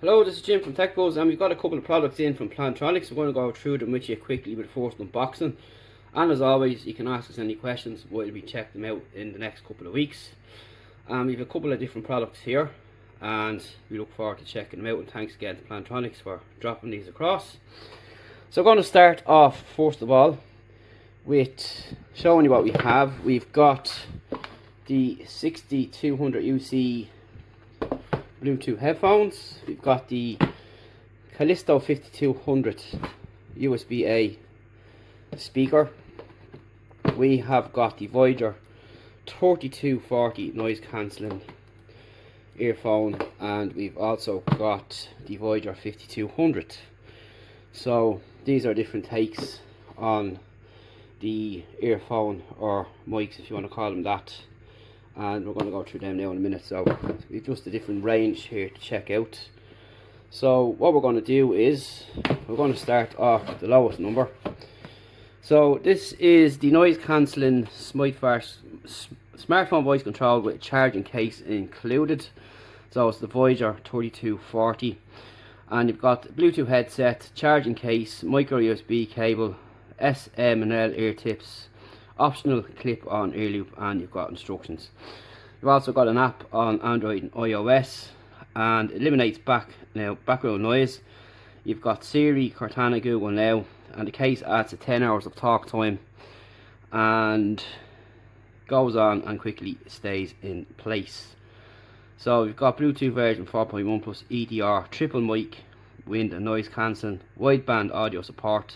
Hello, this is Jim from Tech Buzz, and we've got a couple of products in from Plantronics. We're going to go through them with you quickly with the first unboxing. And as always, you can ask us any questions while we check them out in the next couple of weeks. We have a couple of different products here, and we look forward to checking them out. And thanks again to Plantronics for dropping these across. So I'm going to start off first of all with showing you what we have. We've got the 6200 UC Bluetooth headphones. We've got the Callisto 5200 USB-A speaker. We have got the Voyager 3240 noise cancelling earphone, and we've also got the Voyager 5200. So these are different takes on the earphone, or mics if you want to call them that, and we're going to go through them now in a minute. So we've just a different range here to check out. So what we're going to do is we're going to start off with the lowest number. So this is the noise cancelling smartphone voice control with charging case included. So it's the Voyager 3240, and you've got Bluetooth headset, charging case, micro USB cable, SM&L ear tips, optional clip-on ear loop, and you've got instructions. You've also got an app on Android and iOS, and eliminates background noise. You've got Siri, Cortana, Google Now, and the case adds 10 hours of talk time and goes on and quickly stays in place. So you've got Bluetooth version 4.1 plus EDR, triple mic, wind and noise cancelling, wideband audio support,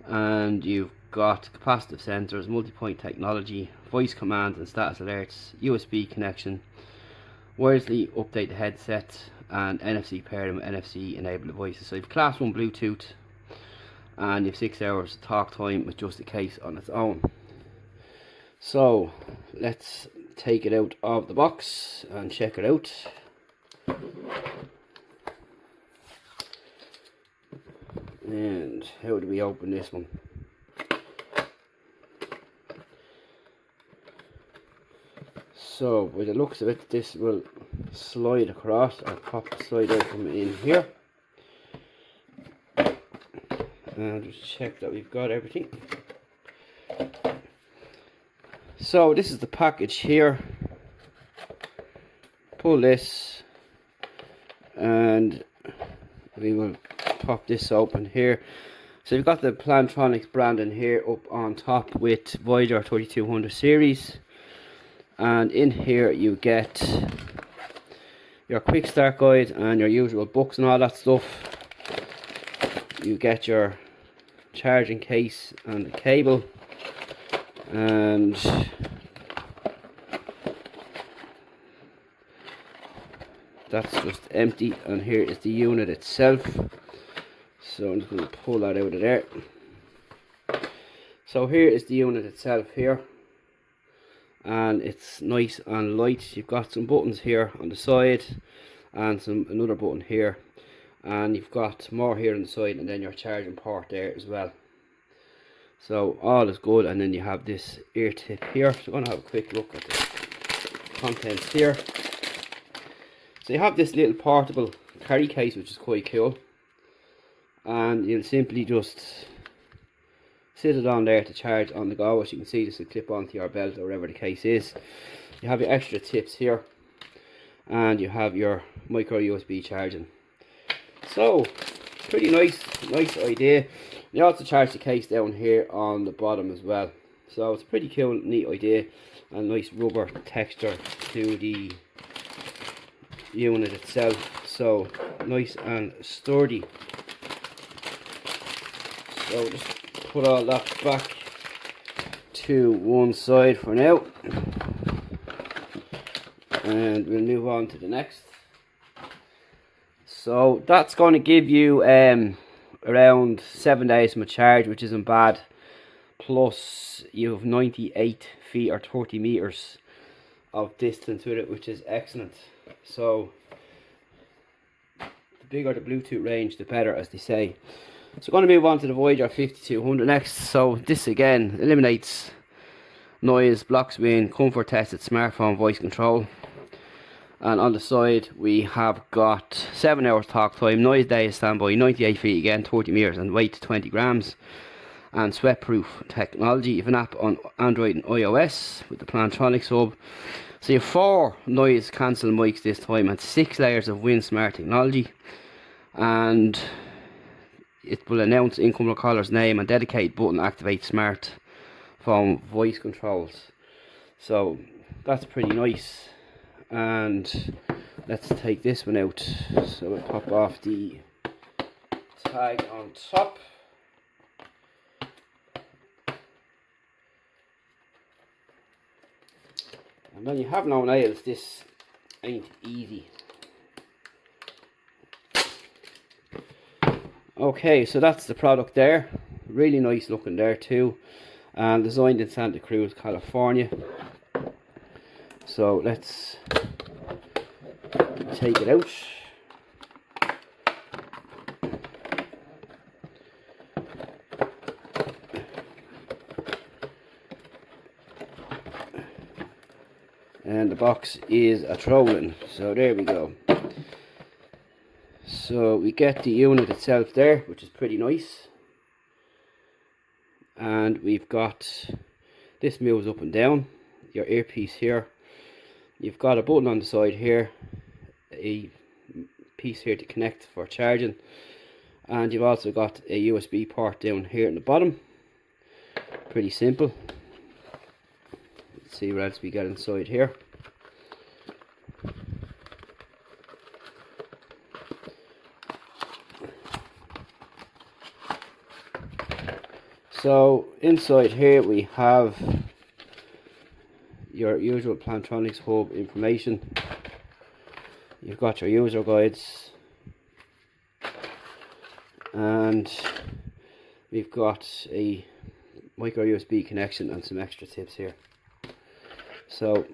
and you've got capacitive sensors, multi-point technology, voice commands and status alerts, USB connection, wirelessly update the headset, and NFC pairing with NFC enabled devices. So you've class 1 Bluetooth, and you've 6 hours talk time with just the case on its own. So let's take it out of the box and check it out. And how do we open this one? So with the looks of it, this will slide across. I'll pop the slide out from in here, and just check that we've got everything. So this is the package here. Pull this and we will pop this open here. So you've got the Plantronics brand in here up on top with Voyager 3200 series, and in here you get your quick start guide and your usual books and all that stuff. You get your charging case and the cable, and that's just empty, and here is the unit itself. So I'm just going to pull that out of there. So here is the unit itself here, and it's nice and light. You've got some buttons here on the side and another button here, and you've got more here on the side, and then your charging port there as well. So all is good, and then you have this ear tip here. So we're going to have a quick look at the contents here. So you have this little portable carry case, which is quite cool, and you'll simply just sit it on there to charge on the go. As you can see, this will clip onto your belt or wherever the case is. You have your extra tips here, and you have your micro USB charging. So pretty nice idea. You also charge the case down here on the bottom as well. So it's a pretty cool, neat idea, and nice rubber texture to the unit itself. So nice and sturdy. So just put all that back to one side for now, and we'll move on to the next. So that's going to give you around 7 days from a charge, which isn't bad. Plus you have 98 feet or 30 meters of distance with it, which is excellent. So the bigger the Bluetooth range, the better, as they say. So we're going to move on to the Voyager 5200 next. So this again eliminates noise, blocks wind, comfort tested smartphone voice control. And on the side we have got 7 hours talk time, noise day standby, 98 feet again, 30 meters, and weight 20 grams. And sweatproof technology. You have an app on Android and iOS with the Plantronics hub. So you have 4 noise cancel mics this time and 6 layers of WinSmart technology. And it will announce incoming caller's name and dedicated button activate smartphone voice controls. So that's pretty nice. And let's take this one out. So we'll pop off the tag on top. And when you have no nails, this ain't easy. Okay, so that's the product there. Really nice looking there too. And designed in Santa Cruz, California. So let's take it out. And the box is a trolling, so there we go. So we get the unit itself there, which is pretty nice. And we've got, this moves up and down, your earpiece here. You've got a button on the side here, a piece here to connect for charging. And you've also got a USB port down here in the bottom. Pretty simple. Let's see what else we got inside here. So inside here we have your usual Plantronics hub information. You've got your user guides, and we've got a micro USB connection and some extra tips here. So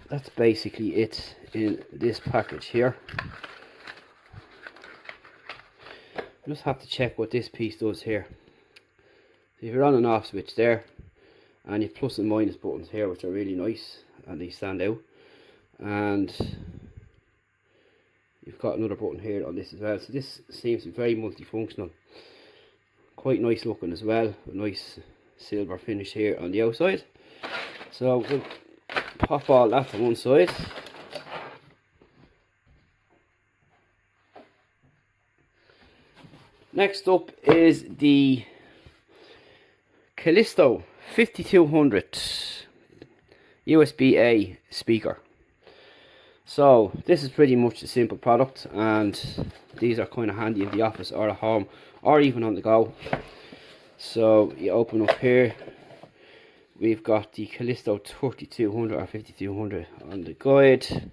that's basically it in this package here. Just have to check what this piece does here. So if you're on and off switch there, and you've plus and minus buttons here, which are really nice and they stand out, and you've got another button here on this as well. So this seems to be very multifunctional, quite nice looking as well, a nice silver finish here on the outside. So we'll pop all that to one side. Next up is the Callisto 5200 USB-A speaker. So this is pretty much a simple product, and these are kind of handy in the office or at home or even on the go. So you open up here, we've got the Callisto 3200 or 5200 on the guide.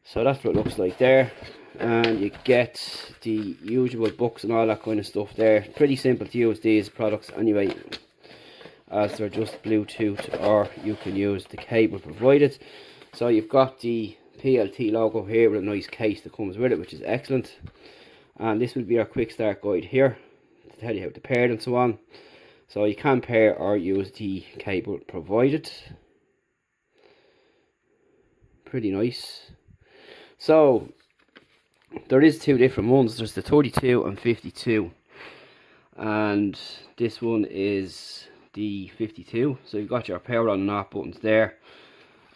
So that's what it looks like there, and you get the usual books and all that kind of stuff there. Pretty simple to use these products anyway, as they're just Bluetooth, or you can use the cable provided. So you've got the PLT logo here with a nice case that comes with it, which is excellent. And this will be our quick start guide here to tell you how to pair it and so on. So you can pair or use the cable provided. Pretty nice. So there is 2 different ones. There's the 32 and 52, and this one is the 52. So you've got your power on and off buttons there,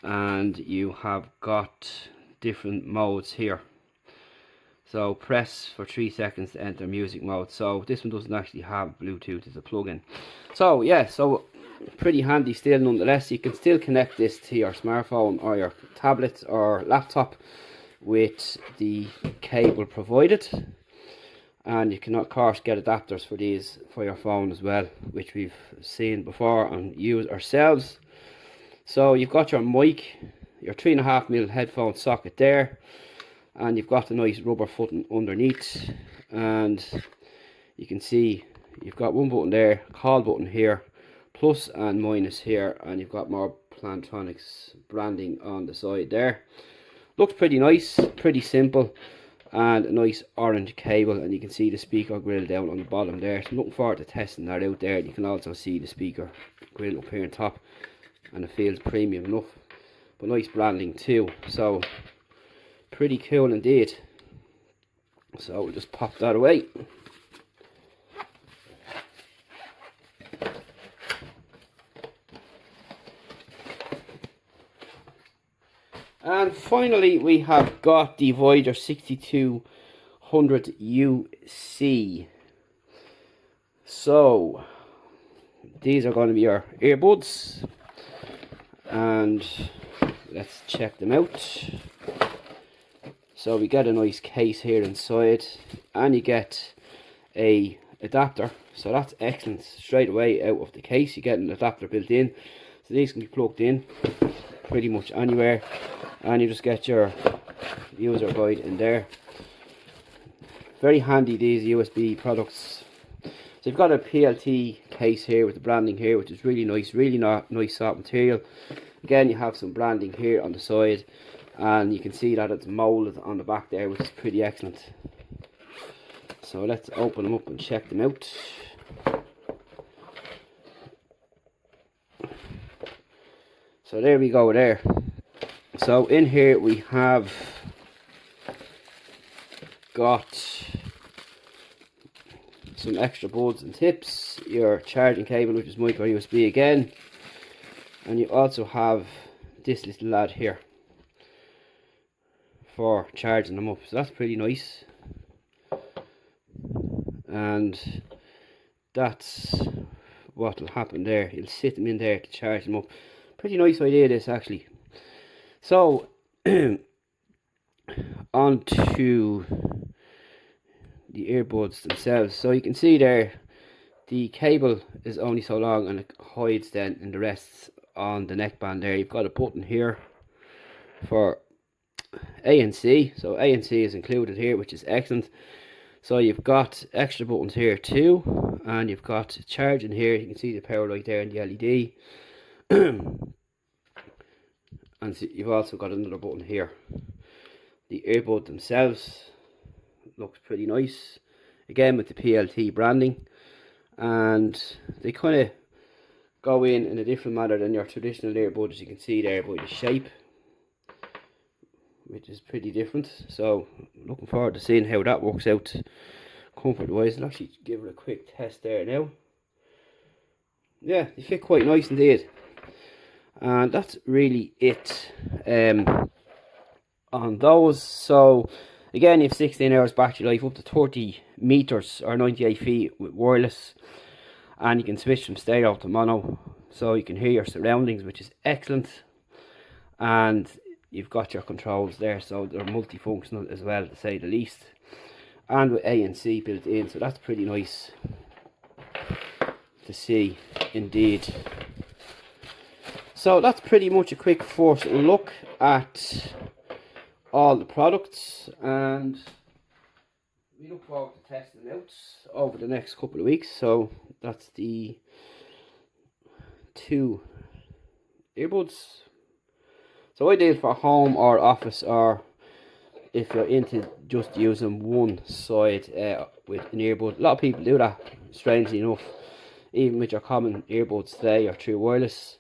and you have got different modes here. So press for 3 seconds to enter music mode. So this one doesn't actually have Bluetooth as a plug-in. So yeah, so pretty handy still nonetheless. You can still connect this to your smartphone or your tablet or laptop with the cable provided, and you can of course get adapters for these for your phone as well, which we've seen before and use ourselves. So you've got your mic, your 3.5mm headphone socket there, and you've got a nice rubber footing underneath, and you can see you've got one button there, call button here, plus and minus here, and you've got more Plantronics branding on the side there. Looks pretty nice, pretty simple, and a nice orange cable, and you can see the speaker grill down on the bottom there. So I'm looking forward to testing that out there. You can also see the speaker grill up here on top, and it feels premium enough. but nice branding too. So pretty cool indeed. So we'll just pop that away. And finally we have got the Voyager 6200 UC. So these are going to be our earbuds, and let's check them out. So we get a nice case here inside, and you get a adapter, so that's excellent. Straight away out of the case you get an adapter built in, so these can be plugged in pretty much anywhere, and you just get your user guide in there. Very handy, these USB products. So you've got a PLT case here with the branding here, which is really nice, nice soft material. Again, you have some branding here on the side, and you can see that it's molded on the back there, which is pretty excellent. So let's open them up and check them out. So there we go there. So in here we have got some extra buds and tips, your charging cable, which is micro USB again, and you also have this little lad here for charging them up. So that's pretty nice, and that's what will happen there. You'll sit them in there to charge them up. Pretty nice idea this actually. So on to the earbuds themselves. So you can see there the cable is only so long, and it hides then in the rests on the neckband there. You've got a button here for ANC, so ANC is included here, which is excellent. So you've got extra buttons here too, and you've got charging here. You can see the power light there and the LED. And so you've also got another button here. The earbud themselves looks pretty nice, again with the PLT branding, and they kind of go in a different manner than your traditional earbud, as you can see there by the shape, which is pretty different. So looking forward to seeing how that works out comfort wise. I'll actually give it a quick test there now. Yeah, they fit quite nice indeed. And that's really it on those. So again, you have 16 hours battery life, up to 30 meters or 98 feet with wireless, and you can switch from stereo to mono, so you can hear your surroundings, which is excellent. And you've got your controls there, so they're multifunctional as well, to say the least, and with ANC built in, so that's pretty nice to see indeed. So that's pretty much a quick first look at all the products, and we look forward to testing them out over the next couple of weeks. So that's the two earbuds. So ideal for home or office, or if you're into just using one side with an earbud. A lot of people do that, strangely enough, even with your common earbuds today or true wireless.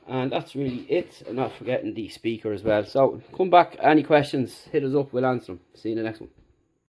And that's really it, and not forgetting the speaker as well. So come back, any questions, hit us up, we'll answer them. See you in the next one.